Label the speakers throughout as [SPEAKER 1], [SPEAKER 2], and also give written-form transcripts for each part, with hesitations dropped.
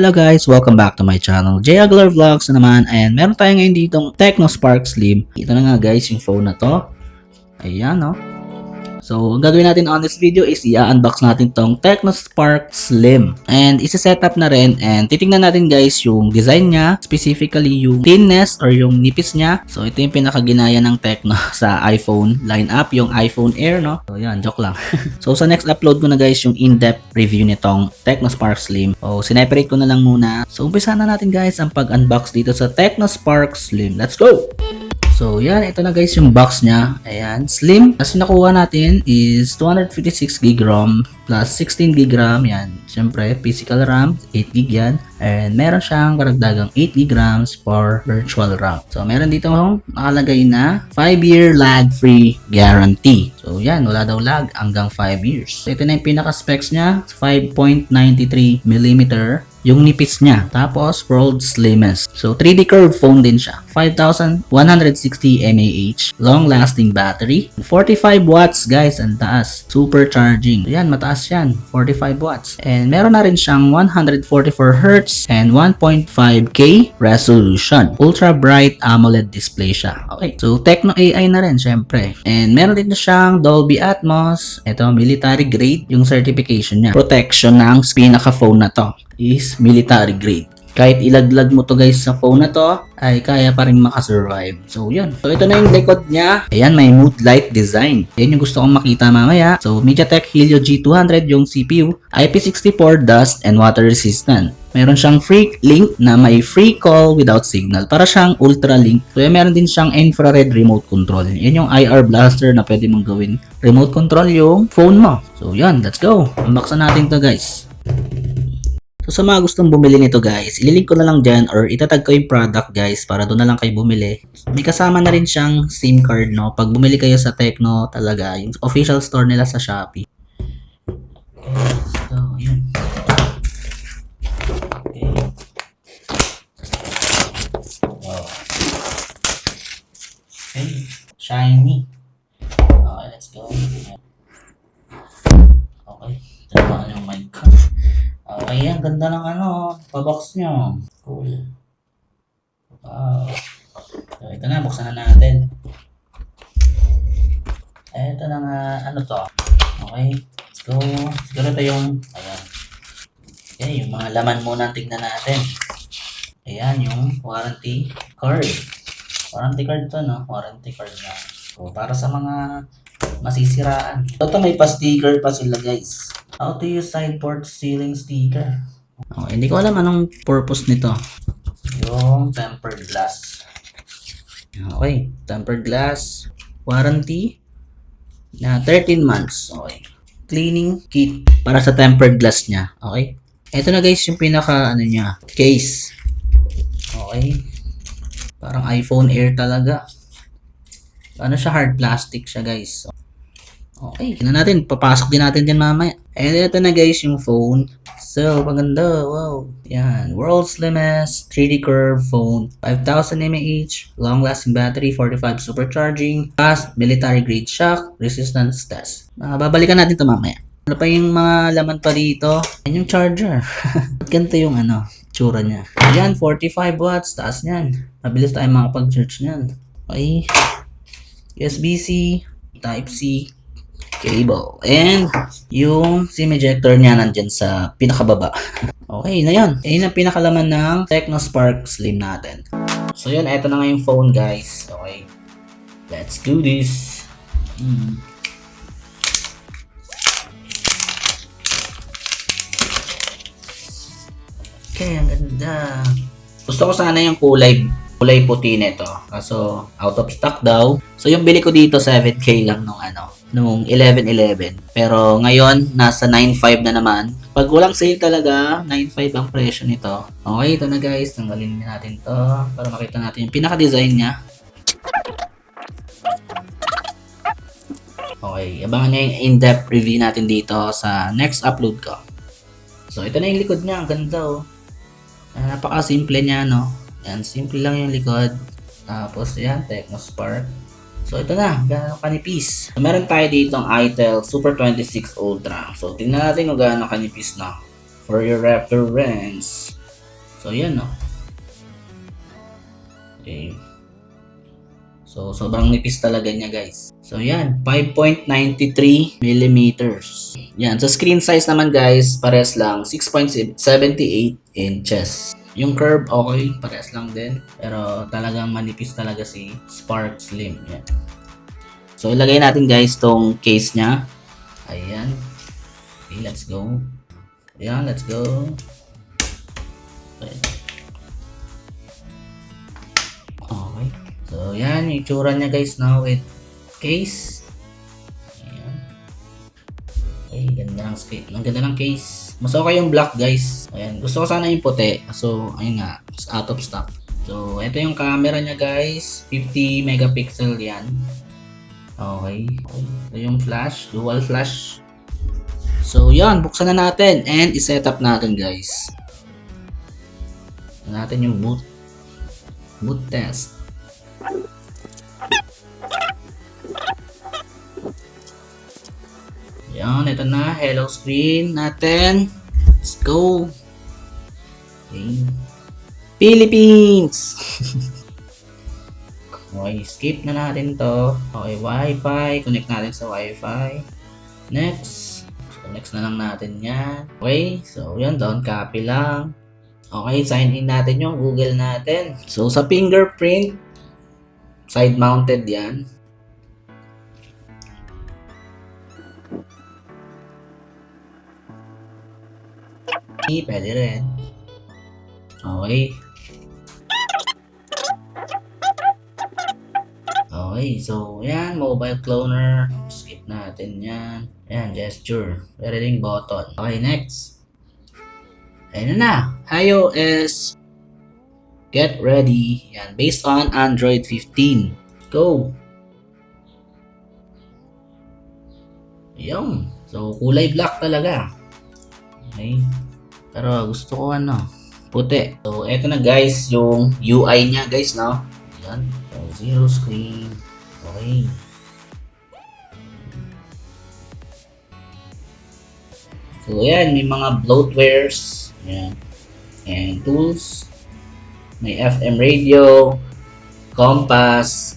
[SPEAKER 1] Hello guys, welcome back to my channel, J Aguilar Vlogs na naman, and meron tayo ngayon ditong Tecno Spark Slim. Ito na nga guys yung phone na to. Ayan no. So, ang gagawin natin on this video is i-unbox natin tong Tecno Spark Slim. And isa-setup na rin and titingnan natin guys yung design niya, specifically yung thinness or yung nipis niya. So, ito yung pinakaginaya ng Tecno sa iPhone lineup, yung iPhone Air no. So, yan, joke lang. So, sa next upload ko na guys yung in-depth review nitong Tecno Spark Slim. So, sineperate ko na lang muna. So, umpisa na natin guys ang pag-unbox dito sa Tecno Spark Slim. Let's go! So, yan. Ito na guys yung box niya. Ayan. Slim. Kasi nakuha natin is 256GB ROM plus 16GB RAM. Yan. Siyempre, physical RAM. 8GB yan. And meron siyang karagdagang 8GB RAMs for virtual RAM. So, meron dito nakalagay na 5-year lag-free guarantee. So, yan. Wala daw lag hanggang 5 years. So, ito na yung pinaka-specs niya. 5.93mm yung nipis niya. Tapos, world's slimmest. So, 3D curved phone din siya. 5,160 mAh. Long-lasting battery. 45 watts, guys. Ang taas. Supercharging. So, yan, mataas yan. 45 watts. And meron na rin siyang 144Hz and 1.5K resolution. Ultra bright AMOLED display siya. Okay. So, Tecno AI na rin, syempre. And meron din na siyang Dolby Atmos. Ito, military grade yung certification niya. Protection ng pinaka-phone na to is military grade. Kahit ilaglag mo to guys sa phone na to, ay kaya pa rin makasurvive. So, yun. So, ito na yung likod niya. Ayan, may mood light design. Yan yung gusto kong makita mamaya. So, MediaTek Helio G200 yung CPU. IP64 dust and water resistant. Meron siyang free link na may free call without signal. Para siyang ultra link. So, meron din siyang infrared remote control. Yan yung IR blaster na pwede mong gawin. Remote control yung phone mo. So, yan. Let's go. Unboxan natin to guys. So, sa mga gustong bumili nito guys, ililink ko na lang dyan or itatag ko yung product guys para doon na lang kayo bumili. May kasama na rin siyang SIM card no. Pag bumili kayo sa Tecno talaga, yung official store nila sa Shopee. So, yun. Okay. Wow. Okay. Shiny. Okay, let's go. Okay. Tama yung mic ko. Okay, ang ganda ng pabox nyo. Cool. Wow. So, ito na, buksan na natin. Ito na nga, ano to? Okay, let's go. Siguro ito yung, ayan. Okay, yung mga laman muna tignan natin. Ayan, yung warranty card. Warranty card to, no? Warranty card na. So, para sa mga masisiraan. Ito may pa-sticker pa sila, guys. How to use side port sealing sticker. Okay, hindi ko alam anong purpose nito. Yung tempered glass. Okay, tempered glass. Warranty na 13 months. Okay. Cleaning kit para sa tempered glass niya. Okay. Ito na guys yung pinaka niya, case. Okay. Parang iPhone Air talaga. Ano siya, hard plastic siya guys. Okay, tignan natin. Papasok din natin din mamaya. And ito na guys yung phone. So, maganda. Wow. Yan. World's slimmest 3D curve phone. 5,000 mAh. Long-lasting battery. 45 supercharging. Fast military grade shock resistance test. Babalikan natin ito mamaya. Ano pa yung mga laman pa dito? Yan yung charger. Ganito yung tsura niya. Yan, 45 watts. Taas niyan. Mabilis tayo makapag-search niyan. Okay. USB-C. Type-C. Cable. And yung SIM ejector niya nandyan sa pinakababa. Okay, na yun. Ayun ang pinakalaman ng Tecno Spark Slim natin. So yun, eto na nga yung phone guys. Okay. Let's do this. Okay, ang ganda. Gusto ko sana yung kulay puti nito. Kaso out of stock daw. So yung bili ko dito 7K lang nung 11/11. Pero ngayon, nasa 9.5 na naman. Pag walang sale talaga, 9.5 ang presyo nito. Okay, ito na guys. Tanggalin natin to para makita natin yung pinaka-design niya. Okay, abangan nyo yung in-depth review natin dito sa next upload ko. So, ito na yung likod niya. Ang ganda oh. Napaka-simple niya, no? Yan, simple lang yung likod. Tapos, yan, Tecno Spark. So, ito na. Gano'ng kanipis. So, meron tayo dito ang itel Super 26 Ultra. So, tingnan natin kung gano'ng kanipis na. For your reference. So, yan, no? Okay. So, sobrang nipis talaga niya, guys. So, yan. 5.93 millimeters. Yan. Sa screen size naman, guys, pares lang. 6.78 inches. Yung curve, okay. Pares lang din. Pero talagang manipis talaga si Spark Slim. Yan. So, ilagay natin, guys, tong case niya. Ayan. Okay, let's go. Ayan, let's go. Okay. Okay. So, yan. Yung itsura niya, guys, now with case. Ayan. Okay, ganda ng screen. Ang ganda ng case. Mas okay yung black, guys. Ayan. Gusto ko sana yung puti. So, ayun nga. Out of stock. So, ito yung camera niya, guys. 50 megapixel yan. Okay. Ito yung flash. Dual flash. So, yan. Buksan na natin. And, iset up natin, guys. Natin yung boot. Boot test. Yan, ito na. Hello screen natin. Let's go. Okay. Philippines! Okay, skip na natin to. Okay, Wi-Fi. Connect natin sa Wi-Fi. Next. So, next na lang natin yan. Okay, so yun, down copy lang. Okay, sign in natin yung Google natin. So, sa fingerprint, side-mounted yan. Pwede rin. Okay. Okay, so yan, mobile cloner. Skip natin yan. Yan, gesture. Pwede ring button. Okay, next. Ayun na. iOS. Get ready. Yan, based on Android 15. Go. Ayun. So, kulay black talaga. Okay. Pero gusto ko ano, puti. So, eto na guys, yung UI niya guys, no? Yan. So, zero screen. Okay. So, ayan, may mga bloatwares. Ayan. And tools. May FM radio. Compass.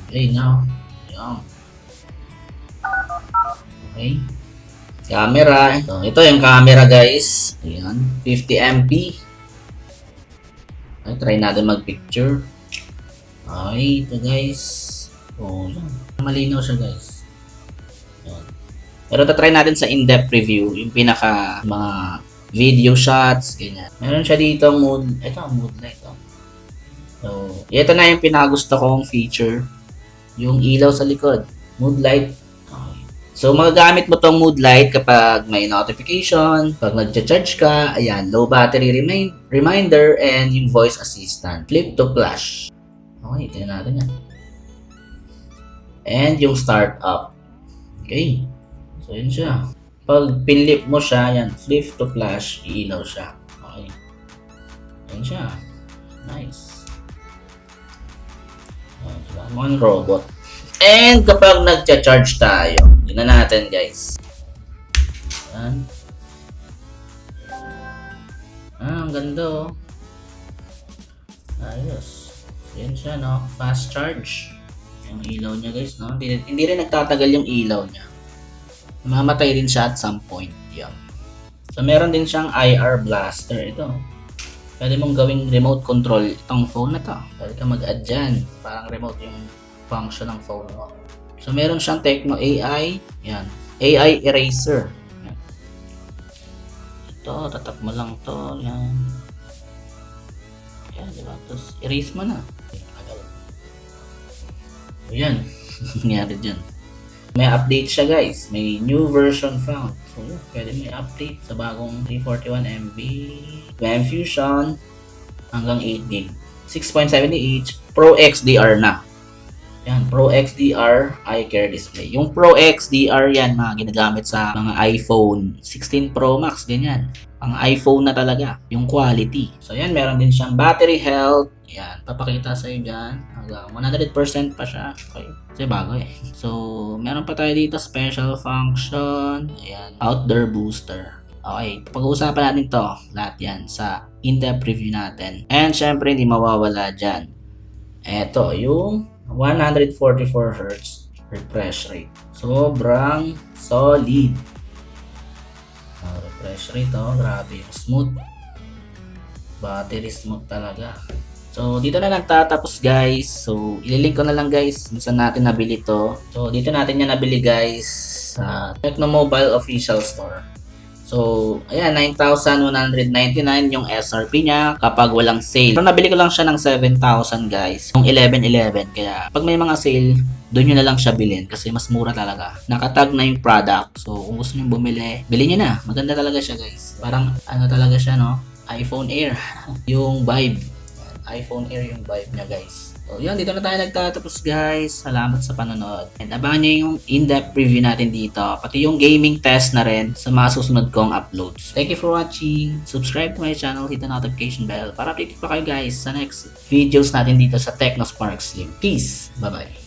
[SPEAKER 1] Okay, now. Ayan. Okay. Camera. So, ito yung camera guys. Ayan. 50 MP. Okay, try natin mag-picture. Okay, ito guys. Oh, malinaw siya guys. Ayan. Pero try natin sa in-depth review. Yung pinaka mga video shots. Ganyan. Meron siya dito mood. Ito, mood light. Oh. So, ito na yung pinakagusto kong feature. Yung ilaw sa likod. Mood light. So, magagamit mo tong mood light kapag may notification, pag nag-charge ka, ayan, low battery reminder, and yung voice assistant. Flip to flash. Okay, tingnan natin yan. And yung start up. Okay. So, yun siya. Pag pinlip mo siya, yan, flip to flash, iilaw siya. Okay. Yan siya. Nice. Diba? Mga robot. And kapag nagcha-charge tayo, yun na natin guys. Ayan. Ang ganda oh. Ayos. So, yan siya no. Fast charge. Yung ilaw niya guys no. Hindi rin nagtatagal yung ilaw niya. Mamatay din siya at some point. Yan. So meron din siyang IR blaster. Ito. Pwede mong gawing remote control itong phone na to. Pwede ka mag-add dyan. Parang remote yung function ng phone mo. So, meron siyang Tecno AI. Yan. AI eraser. Yan. Ito, tatap mo lang to. Yan. Yan, diba? Tapos, erase mo na. So, yan. Nangyari dyan. May update siya, guys. May new version found. So, yan. Pwede may update sa bagong 341 MB. RAM Fusion. Hanggang 8 GB. 6.70 Pro XDR na. Yan, Pro XDR Eye Care Display. Yung Pro XDR yan, mga ginagamit sa mga iPhone 16 Pro Max, ganyan. Ang iPhone na talaga, yung quality. So yan, meron din siyang battery health. Yan, papakita sa iyo dyan. Hanggang 100% pa siya. Okay, kasi bago eh. So, meron pa tayo dito special function. Ayan, outdoor booster. Okay, pag-uusapan natin to, lahat yan sa in-depth review natin. And syempre, hindi mawawala dyan. Ito, yung 144Hz refresh rate. Sobrang solid. Refresh rate, grabe yung smooth. Battery smooth talaga. So, dito na nagtatapos guys. So, ililink ko na lang guys kung saan natin nabili to. So, dito natin yan nabili guys sa Tecnomobile Official Store. So, ayan, 9,199 yung SRP niya kapag walang sale. Pero nabili ko lang siya ng 7,000 guys. Yung 11/11. Kaya, pag may mga sale, doon nyo na lang siya bilhin kasi mas mura talaga. Nakatag na yung product. So, kung gusto nyo bumili, bilhin nyo na. Maganda talaga siya guys. Parang, ano talaga siya, no? iPhone Air. Yung vibe. iPhone Air yung vibe niya guys. So yun, dito na tayo nagtatapos guys. Salamat sa panonood. And abangan nyo yung in-depth review natin dito. Pati yung gaming test na rin sa mga susunod kong uploads. Thank you for watching. Subscribe to my channel. Hit the notification bell para update pa kayo guys sa next videos natin dito sa Technospark Slim. Peace. Bye bye.